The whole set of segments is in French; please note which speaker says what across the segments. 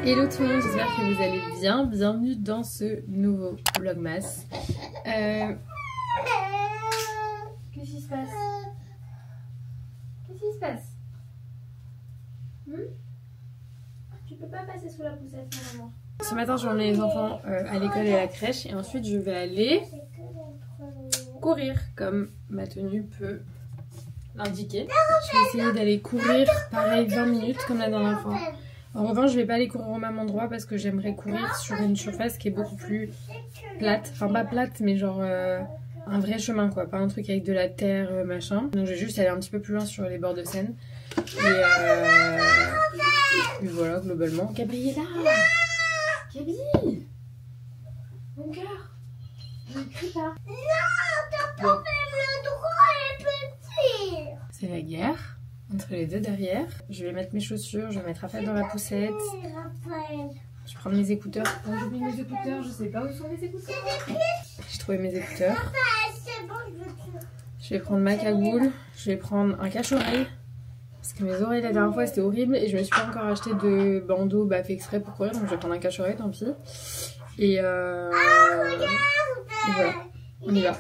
Speaker 1: Hello tout le monde, j'espère que vous allez bien. Bienvenue dans ce nouveau vlogmas. Qu'est-ce qui se passe? Qu'est-ce qui se passe? Tu peux pas passer sous la poussette, maman. Ce matin, je vais emmener les enfants à l'école et à la crèche. Et ensuite, je vais aller courir, comme ma tenue peut l'indiquer. Je vais essayer d'aller courir, pareil, 20 minutes, comme la dernière fois. En revanche, je vais pas aller courir au même endroit parce que j'aimerais courir sur une surface qui est beaucoup plus plate. Enfin, pas plate, mais genre un vrai chemin, quoi. Pas un truc avec de la terre, machin. Donc, je vais juste aller un petit peu plus loin sur les bords de Seine. Et voilà, globalement. Gabriella! Gabi! Mon cœur! Ne crie pas!
Speaker 2: Non! T'as pas fait le droit et petit!
Speaker 1: C'est la guerre entre les deux derrière. Je vais mettre mes chaussures, je vais mettre Raphaël dans la poussette. Je prends mes écouteurs. Oh, j'ai oublié mes écouteurs, je sais pas où sont mes écouteurs. J'ai trouvé mes écouteurs. Je vais prendre ma cagoule, je vais prendre un cache-oreille. Parce que mes oreilles la dernière fois c'était horrible et je me suis pas encore acheté de bandeau fait exprès pour courir, donc je vais prendre un cache-oreille, tant pis. Et voilà, on y va.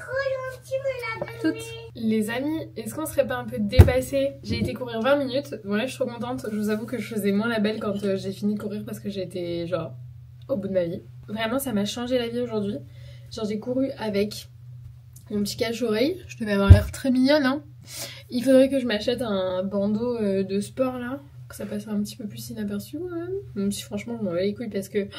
Speaker 1: Toutes. Les amis, est-ce qu'on serait pas un peu dépassé? J'ai été courir 20 minutes, bon là je suis trop contente, je vous avoue que je faisais moins la belle quand j'ai fini de courir parce que j'étais genre au bout de ma vie. Vraiment ça m'a changé la vie aujourd'hui. Genre j'ai couru avec mon petit cache-oreille, je devais avoir l'air très mignonne hein. Il faudrait que je m'achète un bandeau de sport là, que ça passe un petit peu plus inaperçu quand même. Même si franchement je m'en bats les couilles parce que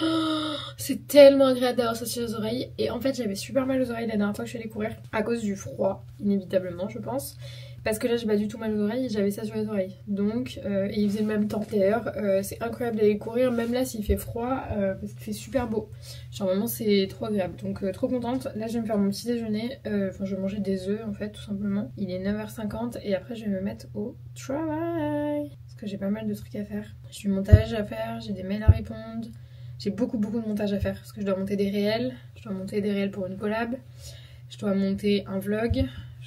Speaker 1: c'est tellement agréable d'avoir ça sur les oreilles. Et en fait j'avais super mal aux oreilles la dernière fois que je suis allée courir. À cause du froid, inévitablement je pense. Parce que là j'ai pas du tout mal aux oreilles et j'avais ça sur les oreilles. Donc, et il faisait le même temps d'ailleurs. C'est incroyable d'aller courir, même là s'il fait froid, parce qu'il fait super beau. Genre vraiment c'est trop agréable. Donc trop contente. Là je vais me faire mon petit déjeuner. Enfin je vais manger des œufs en fait tout simplement. Il est 9h50 et après je vais me mettre au travail. Parce que j'ai pas mal de trucs à faire. J'ai du montage à faire, j'ai des mails à répondre. J'ai beaucoup de montage à faire. Parce que je dois monter des réels. Je dois monter des réels pour une collab. Je dois monter un vlog.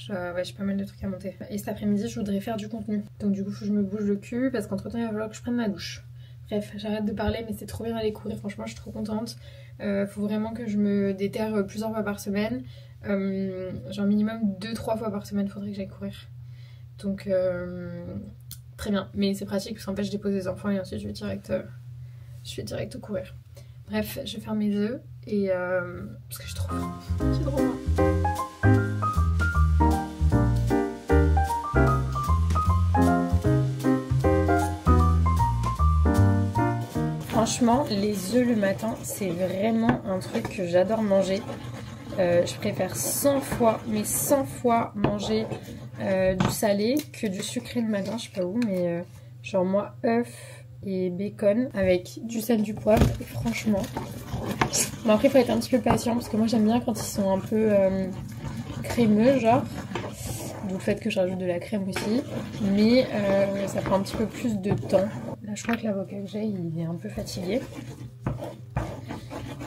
Speaker 1: Ouais, j'ai pas mal de trucs à monter. Et cet après-midi, je voudrais faire du contenu. Donc du coup, faut que je me bouge le cul parce qu'entre temps, il va falloir que je prenne ma douche. Bref, j'arrête de parler, mais c'est trop bien d'aller courir. Franchement, je suis trop contente. Faut vraiment que je me déterre plusieurs fois par semaine. Genre minimum 2-3 fois par semaine, faudrait que j'aille courir. Donc très bien. Mais c'est pratique parce qu'en fait, je dépose les enfants et ensuite je vais direct courir. Bref, je vais faire mes œufs et parce que j'ai trop faim. J'ai trop faim. Franchement, les œufs le matin, c'est vraiment un truc que j'adore manger. Je préfère 100 fois, mais 100 fois manger du salé que du sucré le matin. Je sais pas où, mais genre moi, œufs et bacon avec du sel, du poivre. Et franchement, bon après il faut être un petit peu patient parce que moi j'aime bien quand ils sont un peu crémeux, genre. D'où le fait que je rajoute de la crème aussi. Mais ça prend un petit peu plus de temps. Là, je crois que l'avocat que j'ai, il est un peu fatigué.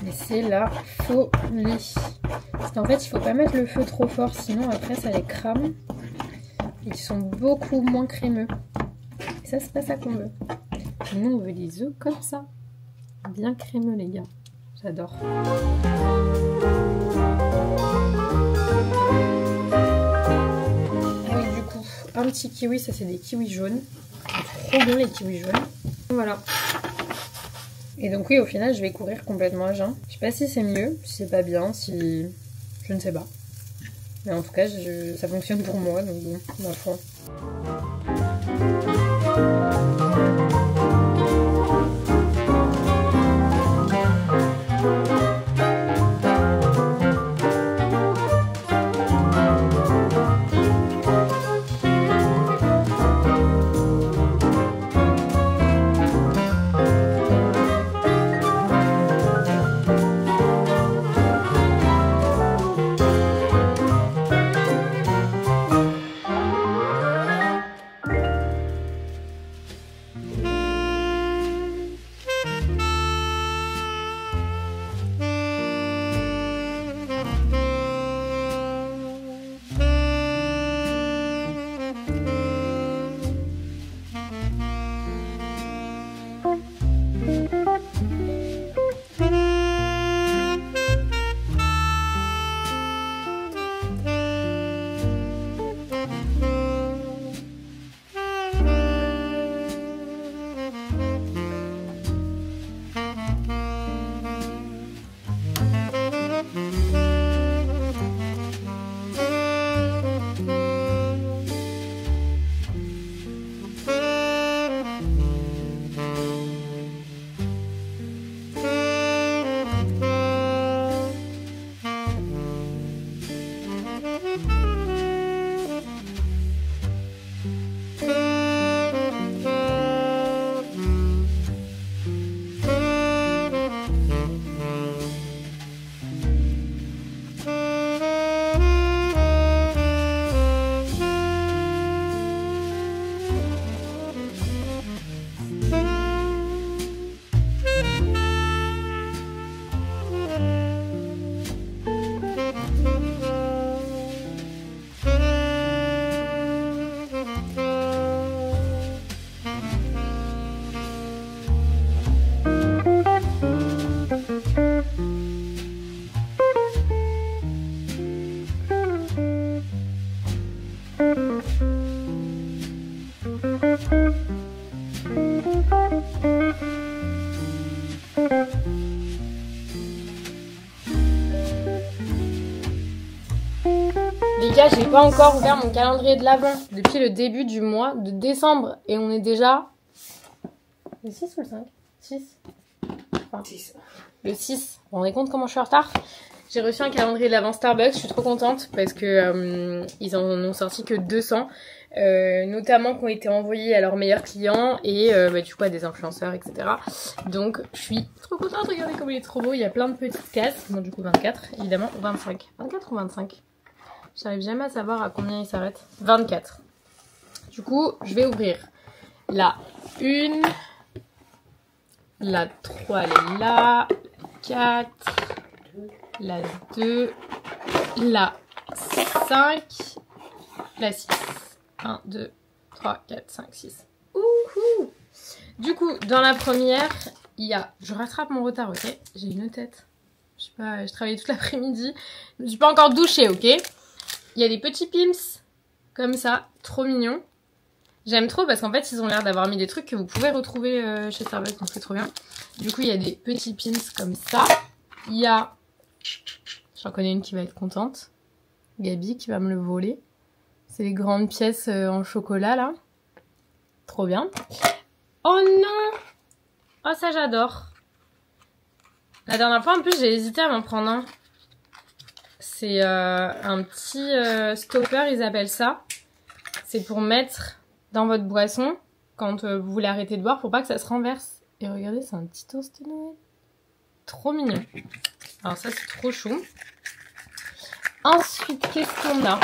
Speaker 1: Mais c'est la folie. Parce qu'en fait, il faut pas mettre le feu trop fort, sinon après ça les crame. Ils sont beaucoup moins crémeux. Et ça, c'est pas ça qu'on veut. Nous, on veut des œufs comme ça. Bien crémeux, les gars. J'adore. Un petit kiwi, ça c'est des kiwis jaunes. C'est trop bon les kiwis jaunes. Voilà. Et donc oui, au final, je vais courir complètement à jeun. Je sais pas si c'est mieux, si c'est pas bien, si... Je ne sais pas. Mais en tout cas, ça fonctionne pour moi, donc bon, ma foi. Les gars, j'ai pas encore ouvert mon calendrier de l'Avent depuis le début du mois de décembre et on est déjà le 6 ou le 5 6 enfin, 6. Le 6. Vous vous rendez compte comment je suis en retard? J'ai reçu un calendrier de l'Avent Starbucks, je suis trop contente parce que ils en ont sorti que 200, notamment qui ont été envoyés à leurs meilleurs clients et du coup à des influenceurs, etc. Donc je suis trop contente, regardez comme il est trop beau, il y a plein de petites cases, bon du coup 24 évidemment, 25. 24 ou 25? J'arrive jamais à savoir à combien il s'arrête. 24. Du coup, je vais ouvrir la 1, la 3, elle est là, la 4, la 2, la 5, la 6. 1, 2, 3, 4, 5, 6. Ouhou! Du coup, dans la première, il y a... Je rattrape mon retard, ok? J'ai une tête. Je sais pas, je travaillais toute l'après-midi. Je me suis pas encore douchée, ok? Il y a des petits pimps, comme ça, trop mignons. J'aime trop parce qu'en fait, ils ont l'air d'avoir mis des trucs que vous pouvez retrouver chez Starbucks, donc c'est trop bien. Du coup, il y a des petits pins comme ça. Il y a... J'en connais une qui va être contente. Gabi qui va me le voler. C'est les grandes pièces en chocolat, là. Trop bien. Oh non! Oh, ça, j'adore. La dernière fois, en plus, j'ai hésité à m'en prendre un. C'est un petit stopper, ils appellent ça. C'est pour mettre dans votre boisson quand vous voulez arrêter de boire pour pas que ça se renverse. Et regardez, c'est un petit toast Noël. Trop mignon. Alors ça, c'est trop chou. Ensuite, qu'est-ce qu'on a?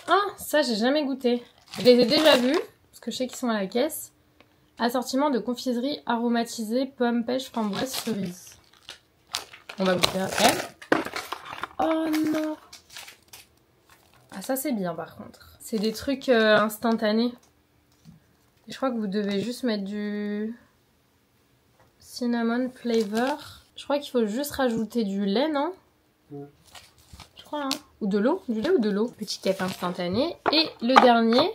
Speaker 1: Ah, ça, j'ai jamais goûté. Je les ai déjà vus, parce que je sais qu'ils sont à la caisse. Assortiment de confiserie aromatisée, pomme, pêche, framboise, cerise. On va goûter après. Oh non! Ah, ça c'est bien par contre. C'est des trucs instantanés. Et je crois que vous devez juste mettre du cinnamon flavor. Je crois qu'il faut juste rajouter du lait, non? Je crois, hein. Ou de l'eau? Du lait ou de l'eau? Petit cap instantané. Et le dernier.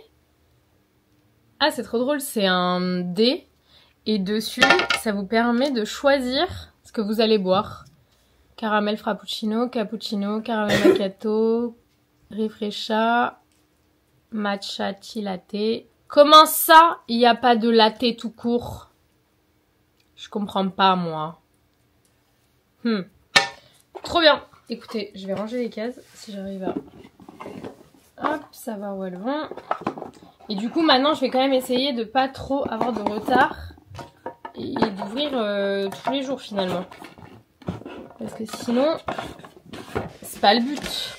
Speaker 1: Ah, c'est trop drôle, c'est un dé. Et dessus, ça vous permet de choisir ce que vous allez boire. Caramel frappuccino, cappuccino, caramel macchiato, refresca, matcha tea latte. Comment ça, il n'y a pas de latte tout court? Je comprends pas, moi. Trop bien. Écoutez, je vais ranger les cases, si j'arrive à... Hop, savoir où elles vont. Et du coup, maintenant, je vais quand même essayer de pas trop avoir de retard. Et d'ouvrir tous les jours, finalement. Parce que sinon, c'est pas le but.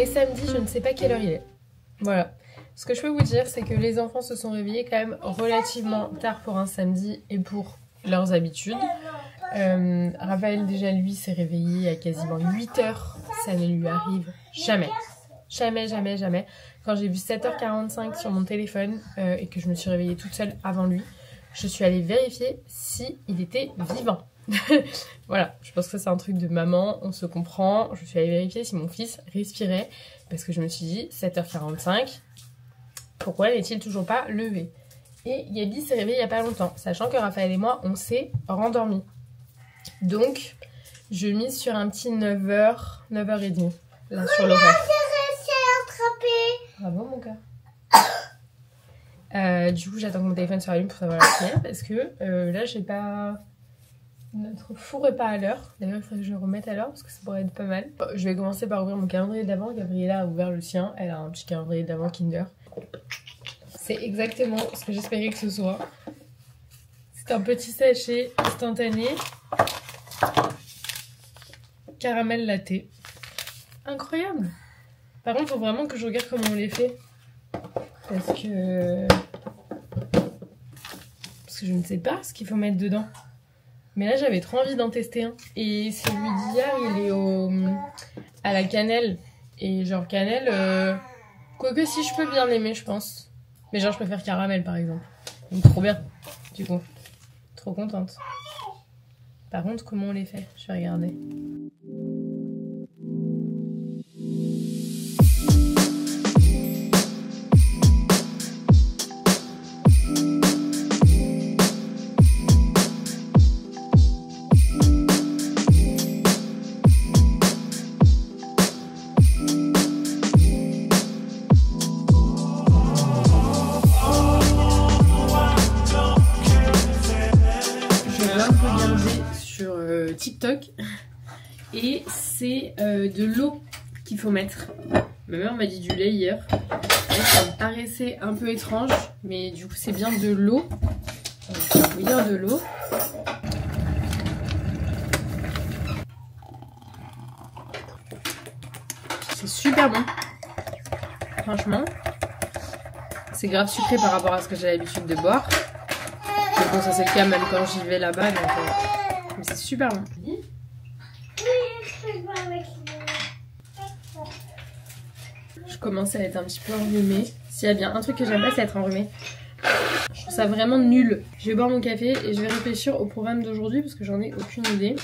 Speaker 1: Samedi, je ne sais pas quelle heure il est. Voilà. Ce que je peux vous dire, c'est que les enfants se sont réveillés quand même relativement tard pour un samedi et pour leurs habitudes. Raphaël, déjà, lui, s'est réveillé à quasiment 8 heures. Ça ne lui arrive jamais. Jamais, jamais, jamais. Quand j'ai vu 7h45 sur mon téléphone et que je me suis réveillée toute seule avant lui, je suis allée vérifier si il était vivant. Voilà, je pense que c'est un truc de maman, on se comprend. Je suis allée vérifier si mon fils respirait parce que je me suis dit 7h45, pourquoi n'est-il toujours pas levé? Et Gabi s'est réveillée il n'y a pas longtemps, sachant que Raphaël et moi, on s'est rendormis. Donc, je mise sur un petit 9h, 9h30, là sur l'horaire. Bravo mon cœur. Du coup, j'attends que mon téléphone soit allumé pour savoir la prière parce que là, j'ai pas... Notre four est pas à l'heure. D'ailleurs, il faudrait que je le remette à l'heure parce que ça pourrait être pas mal. Je vais commencer par ouvrir mon calendrier d'avant. Gabriella a ouvert le sien. Elle a un petit calendrier d'avant Kinder. C'est exactement ce que j'espérais que ce soit. C'est un petit sachet instantané. Caramel latte. Incroyable. Par contre, il faut vraiment que je regarde comment on les fait. Parce que je ne sais pas ce qu'il faut mettre dedans. Mais là, j'avais trop envie d'en tester un. Et celui d'hier, il est à la cannelle. Et genre cannelle, quoique si je peux bien l'aimer, je pense. Mais genre, je préfère caramel, par exemple. Donc trop bien, du coup. Trop contente. Par contre, comment on les fait? Je vais regarder. TikTok et c'est de l'eau qu'il faut mettre. Ma mère m'a dit du lait hier. Ça me paraissait un peu étrange, mais du coup c'est bien de l'eau. On va faire bouillir de l'eau. C'est super bon. Franchement, c'est grave sucré par rapport à ce que j'ai l'habitude de boire. Mais bon, ça c'est le cas même quand j'y vais là-bas, donc mais c'est super bon. Je commence à être un petit peu enrhumée. S'il y a bien un truc que j'aime pas, c'est être enrhumée. Je trouve ça vraiment nul. Je vais boire mon café et je vais réfléchir au programme d'aujourd'hui parce que j'en ai aucune idée.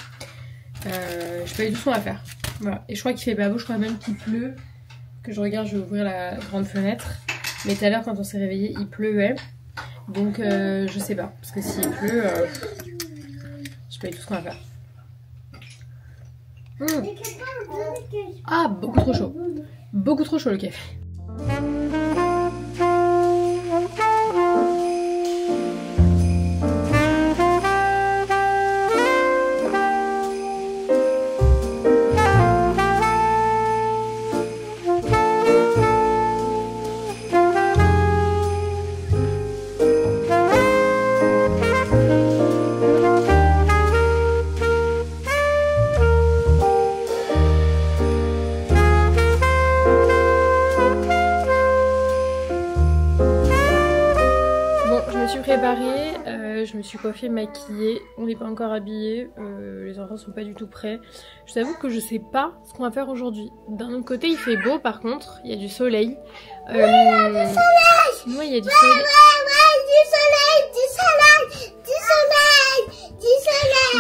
Speaker 1: Je sais pas du tout ce qu'on va faire. Voilà. Et je crois qu'il fait pas beau, je crois même qu'il pleut. Que je regarde, je vais ouvrir la grande fenêtre. Mais tout à l'heure, quand on s'est réveillé, il pleuvait. Donc je sais pas. Parce que s'il pleut, je sais pas du tout ce qu'on va faire. Ah, beaucoup trop chaud. Beaucoup trop chaud le café. Préparée, je me suis coiffée, maquillée, on n'est pas encore habillés, les enfants sont pas du tout prêts. Je t'avoue que je sais pas ce qu'on va faire aujourd'hui. D'un autre côté il fait beau par contre, il y a du soleil.
Speaker 2: Oui, il y a du soleil.
Speaker 1: Ouais, il y a du soleil.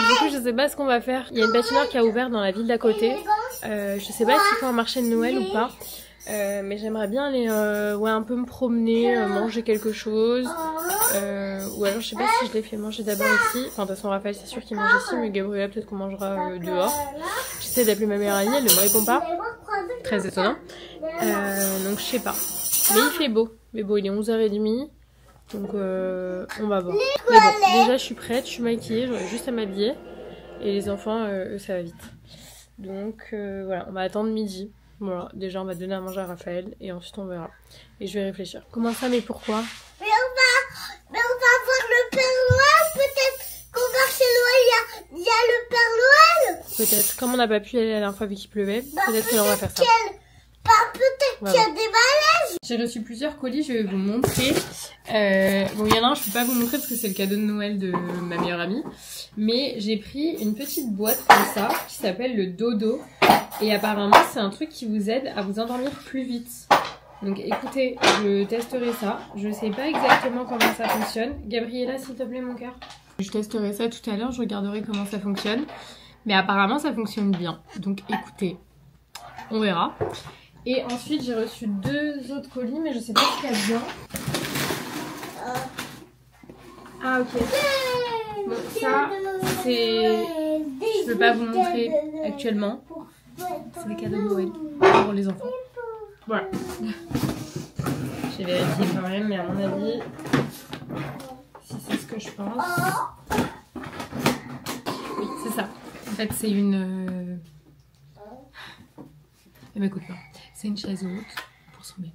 Speaker 1: Du coup je sais pas ce qu'on va faire. Il y a une patinoire qui a ouvert dans la ville d'à côté. Je sais pas s'il faut un marché de Noël ou pas. Mais j'aimerais bien aller ouais, un peu me promener, manger quelque chose. Ou alors je sais pas si je les fais manger d'abord ici. Enfin de toute façon Raphaël c'est sûr qu'il mange ici, mais Gabriella peut-être qu'on mangera dehors. J'essaie d'appeler ma meilleure amie, elle ne me répond pas. Très étonnant. Donc je sais pas. Mais il fait beau. Mais bon il est 11h30. Donc on va voir. Mais bon, déjà je suis prête, je suis maquillée, j'aurai juste à m'habiller. Et les enfants, eux ça va vite. Donc voilà, on va attendre midi. Voilà, déjà on va donner à manger à Raphaël et ensuite on verra. Et je vais réfléchir. Comment ça, mais pourquoi?
Speaker 2: Mais on va voir le Père Noël, peut-être qu'on va chez Noël, il y a le Père Noël.
Speaker 1: Peut-être, comme on n'a pas pu aller la dernière fois vu qu'il pleuvait, peut-être que là on va faire ça.
Speaker 2: Peut-être qu'il y a des malaises.
Speaker 1: J'ai reçu plusieurs colis, je vais vous montrer. Bon, il y en a un, je peux pas vous montrer parce que c'est le cadeau de Noël de ma meilleure amie. Mais j'ai pris une petite boîte comme ça, qui s'appelle le Dodo. Et apparemment, c'est un truc qui vous aide à vous endormir plus vite. Donc écoutez, je testerai ça. Je sais pas exactement comment ça fonctionne. Gabriella, s'il te plaît, mon cœur. Je testerai ça tout à l'heure, je regarderai comment ça fonctionne. Mais apparemment, ça fonctionne bien. Donc écoutez, on verra. Et ensuite, j'ai reçu 2 autres colis, mais je sais pas ce qu'il y a dedans. Ah, ok. Bon, ça, c'est... Je peux pas vous montrer actuellement. C'est des cadeaux de Noël pour les enfants. Voilà. J'ai vérifié quand même, mais à mon avis, si c'est ce que je pense... Oui, c'est ça. En fait, c'est une... Elle m'écoute pas. C'est une chaise haute pour son bébé.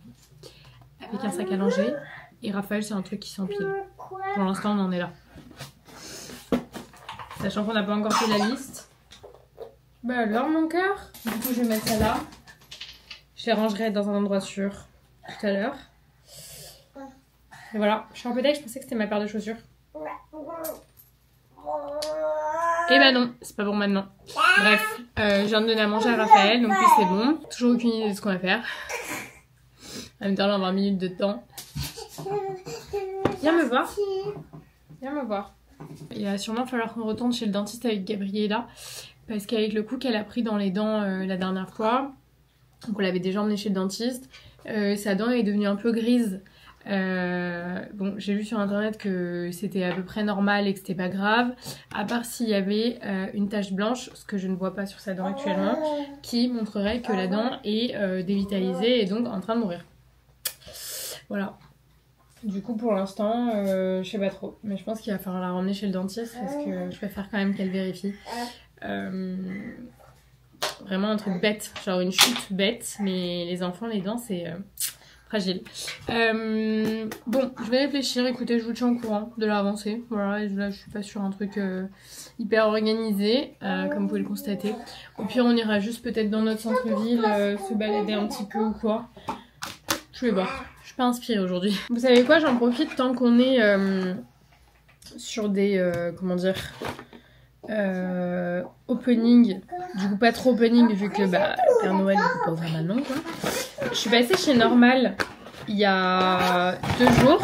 Speaker 1: Avec un sac à langer. Et Raphaël, c'est un truc qui s'empile. Pour l'instant, on en est là. Sachant qu'on n'a pas encore fait la liste. Bah alors, mon cœur. Du coup, je vais mettre ça là. Je les rangerai dans un endroit sûr tout à l'heure. Et voilà. Je suis un peu deg, je pensais que c'était ma paire de chaussures. Et bah non, c'est pas pour maintenant. Bref, je viens de donner à manger à Raphaël, donc oui, c'est bon. Toujours aucune idée de ce qu'on va faire. En même temps, là, on va 20 minutes de temps. Viens me voir. Viens me voir. Il va sûrement falloir qu'on retourne chez le dentiste avec Gabriella. Parce qu'avec le coup qu'elle a pris dans les dents la dernière fois, donc on l'avait déjà emmenée chez le dentiste, sa dent est devenue un peu grise. Bon, j'ai lu sur internet que c'était à peu près normal et que c'était pas grave, à part s'il y avait une tache blanche, ce que je ne vois pas sur sa dent actuellement, qui montrerait que la dent est dévitalisée et donc en train de mourir. Voilà. Du coup, pour l'instant, je sais pas trop, mais je pense qu'il va falloir la ramener chez le dentiste parce que je préfère quand même qu'elle vérifie. Vraiment un truc bête, genre une chute bête, mais les enfants, les dents, c'est fragile. Bon, je vais réfléchir, écoutez, je vous tiens au courant de l'avancée. Voilà, et là je suis pas sur un truc hyper organisé, comme vous pouvez le constater. Au pire, on ira juste peut-être dans notre centre-ville, se balader un petit peu ou quoi. Je vais voir. Je suis pas inspirée aujourd'hui. Vous savez quoi, j'en profite tant qu'on est sur des, comment dire, opening, du coup pas trop opening vu que bah Père Noël ne peut pas ouvrir maintenant quoi. Je suis passée chez Normal il y a 2 jours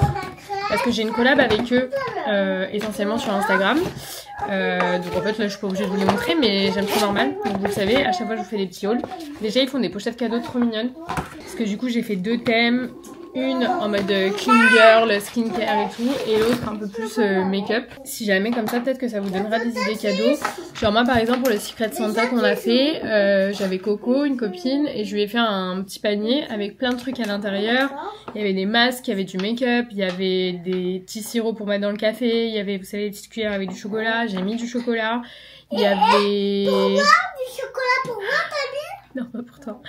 Speaker 1: parce que j'ai une collab avec eux essentiellement sur Instagram. Donc en fait là je suis pas obligée de vous les montrer, mais j'aime trop Normal, donc vous le savez, à chaque fois je vous fais des petits hauls. Déjà ils font des pochettes cadeaux trop mignonnes parce que du coup j'ai fait 2 thèmes. Une en mode clean girl, skincare et tout, et l'autre un peu plus make-up. Si jamais comme ça, peut-être que ça vous donnera des idées cadeaux. Genre moi par exemple pour le Secret Santa qu'on a fait, j'avais Coco, une copine, et je lui ai fait un petit panier avec plein de trucs à l'intérieur. Il y avait des masques, il y avait du make-up, il y avait des petits sirops pour mettre dans le café, il y avait, vous savez, des petites cuillères avec du chocolat, j'ai mis du chocolat. Il y avait...
Speaker 2: Du chocolat pour moi, t'as vu?
Speaker 1: Non, pas pour toi.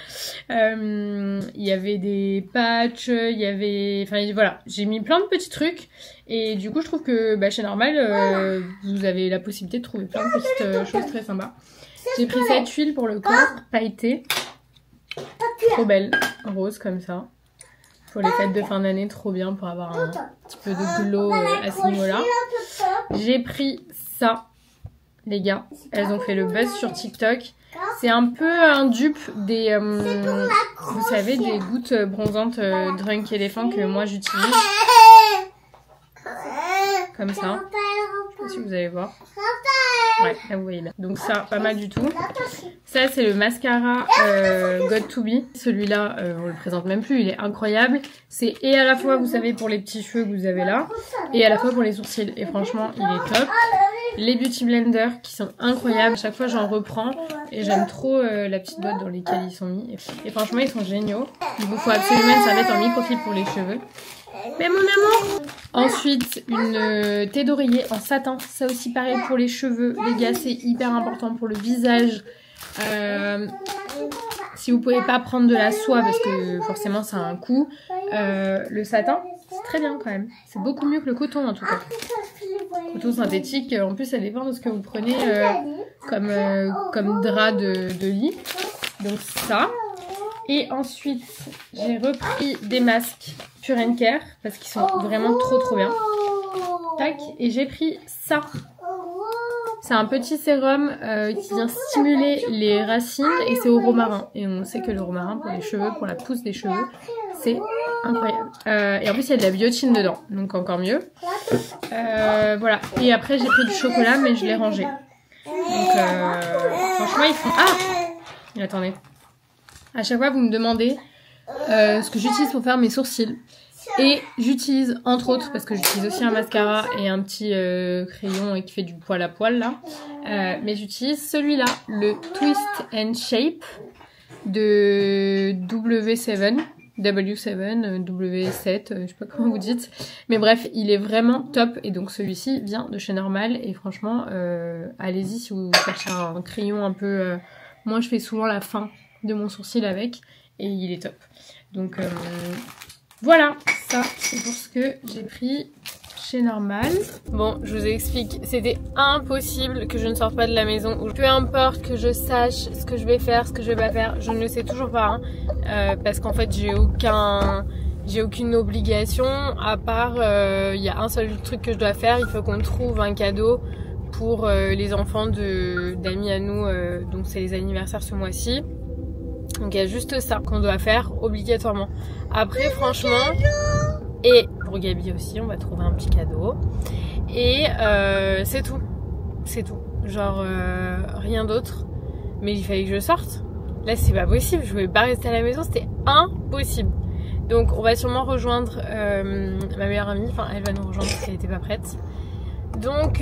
Speaker 1: Il y avait des patchs, il y avait... Enfin, voilà, j'ai mis plein de petits trucs. Et du coup, je trouve que bah, chez Normal, vous avez la possibilité de trouver plein de petites choses très sympas. J'ai pris cette huile pour le corps, pailletée. Trop belle, rose comme ça. Pour les fêtes de fin d'année, trop bien pour avoir un petit peu de glow à ce niveau-là. J'ai pris ça, les gars. Elles ont fait le buzz sur TikTok. C'est un peu un dupe des, vous savez, des gouttes bronzantes Drunk Elephant que moi j'utilise. Comme ça. Je sais pas si vous allez voir. Ouais, là vous voyez bien. Donc ça, pas mal du tout. Ça, c'est le mascara God To Be. Celui-là, on le présente même plus, il est incroyable. C'est et à la fois, vous savez, pour les petits cheveux que vous avez là, et à la fois pour les sourcils. Et franchement, il est top. Les Beauty Blender qui sont incroyables. À chaque fois, j'en reprends. Et j'aime trop la petite boîte dans laquelle ils sont mis. Et franchement, ils sont géniaux. Il vous faut absolument une serviette en microfibre pour les cheveux. Mais mon amour! Ensuite, une thé d'oreiller en satin. Ça aussi, pareil pour les cheveux. Les gars, c'est hyper important pour le visage. Si vous pouvez pas prendre de la soie, parce que forcément, ça a un coût. Le satin, c'est très bien quand même. C'est beaucoup mieux que le coton, en tout cas. Coton synthétique, en plus, ça dépend de ce que vous prenez comme drap de lit. Donc ça. Et ensuite, j'ai repris des masques Pure & Care parce qu'ils sont vraiment trop bien. Tac, et j'ai pris ça. C'est un petit sérum qui vient stimuler les racines et c'est au romarin. Et on sait que le romarin pour les cheveux, pour la pousse des cheveux, c'est incroyable. Et en plus, il y a de la biotine dedans, donc encore mieux. Voilà. Et après, j'ai pris du chocolat, mais je l'ai rangé. Donc, franchement, ils font... Ah! Attendez. À chaque fois, vous me demandez ce que j'utilise pour faire mes sourcils. Et j'utilise, entre autres, parce que j'utilise aussi un mascara et un petit crayon qui fait du poil à poil, là. Mais j'utilise celui-là, le Twist and Shape de W7, W7, je sais pas comment vous dites. Mais bref, il est vraiment top. Et donc celui-ci vient de chez Normal. Et franchement, allez-y si vous cherchez un crayon un peu... moi, je fais souvent la fin de mon sourcil avec. Et il est top. Donc... voilà, ça c'est pour ce que j'ai pris chez Normal. Bon, je vous explique, c'était impossible que je ne sorte pas de la maison. Peu importe que je sache ce que je vais faire, ce que je vais pas faire, je ne le sais toujours pas. Parce qu'en fait, j'ai aucune obligation, à part, il y a un seul truc que je dois faire, il faut qu'on trouve un cadeau pour les enfants d'amis à nous, donc c'est les anniversaires ce mois-ci. Donc il y a juste ça qu'on doit faire obligatoirement. Après franchement, et pour Gabi aussi, on va trouver un petit cadeau. Et c'est tout. C'est tout. Genre rien d'autre. Mais il fallait que je sorte. Là c'est pas possible, je pouvais pas rester à la maison, c'était impossible. Donc on va sûrement rejoindre ma meilleure amie. Enfin elle va nous rejoindre parce qu'elle était pas prête. Donc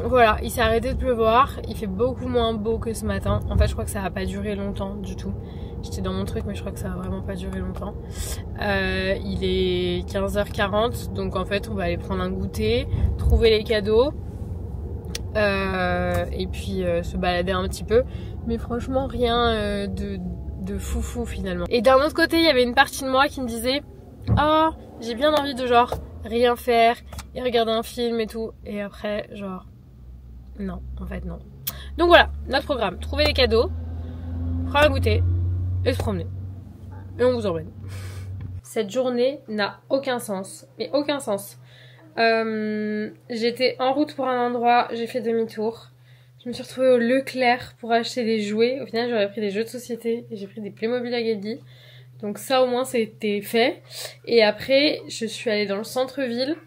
Speaker 1: voilà, il s'est arrêté de pleuvoir, il fait beaucoup moins beau que ce matin. En fait je crois que ça va pas durer longtemps du tout. J'étais dans mon truc mais je crois que ça va vraiment pas durer longtemps. Il est 15h40 donc en fait on va aller prendre un goûter, trouver les cadeaux et puis se balader un petit peu. Mais franchement rien de foufou finalement. Et d'un autre côté il y avait une partie de moi qui me disait oh j'ai bien envie de genre rien faire et regarder un film et tout, et après genre non, en fait non. Donc voilà, notre programme, trouver les cadeaux, prendre un goûter et se promener, et on vous emmène. Cette journée n'a aucun sens, mais aucun sens. J'étais en route pour un endroit, j'ai fait demi-tour, je me suis retrouvée au Leclerc pour acheter des jouets. Au final j'aurais pris des jeux de société et j'ai pris des Playmobil à Gabi. Donc ça au moins c'était fait. Et après je suis allée dans le centre-ville.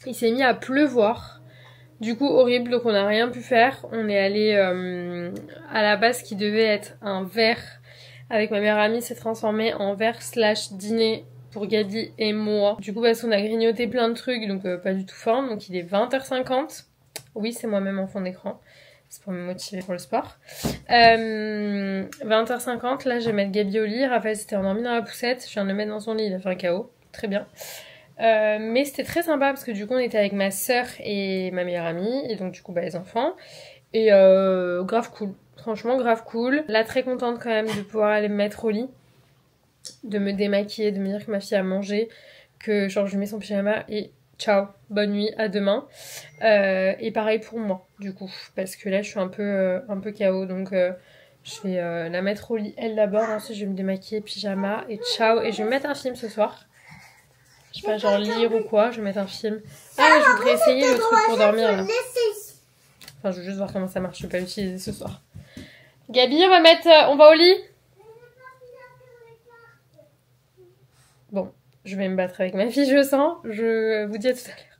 Speaker 1: Il s'est mis à pleuvoir. Du coup horrible, donc on n'a rien pu faire. On est allé à la base qui devait être un verre avec ma meilleure amie, s'est transformé en verre / dîner pour Gabi et moi. Du coup parce qu'on a grignoté plein de trucs, donc pas du tout faim. Donc il est 20h50. Oui c'est moi-même en fond d'écran. C'est pour me motiver pour le sport. 20h50, là je vais mettre Gabi au lit. Raphaël s'était endormi dans la poussette. Je viens de le mettre dans son lit, il a fait un KO. Très bien. Mais c'était très sympa parce que du coup on était avec ma soeur et ma meilleure amie. Et donc du coup les enfants. Et grave cool. Franchement grave cool. Là très contente quand même de pouvoir aller me mettre au lit. De me démaquiller, de me dire que ma fille a mangé. Que genre je mets son pyjama et... ciao, bonne nuit, à demain. Et pareil pour moi, du coup, parce que là je suis un peu KO, donc je vais la mettre au lit elle d'abord, ensuite je vais me démaquiller, pyjama et ciao. Et je vais me mettre un film ce soir. Je sais pas, genre lire ou quoi, je vais mettre un film. Ah, je voudrais essayer le truc pour dormir là. Enfin, je veux juste voir comment ça marche, je vais pas l'utiliser ce soir. Gabi, on va au lit. Bon. Je vais me battre avec ma fille, je sens. Je vous dis à tout à l'heure.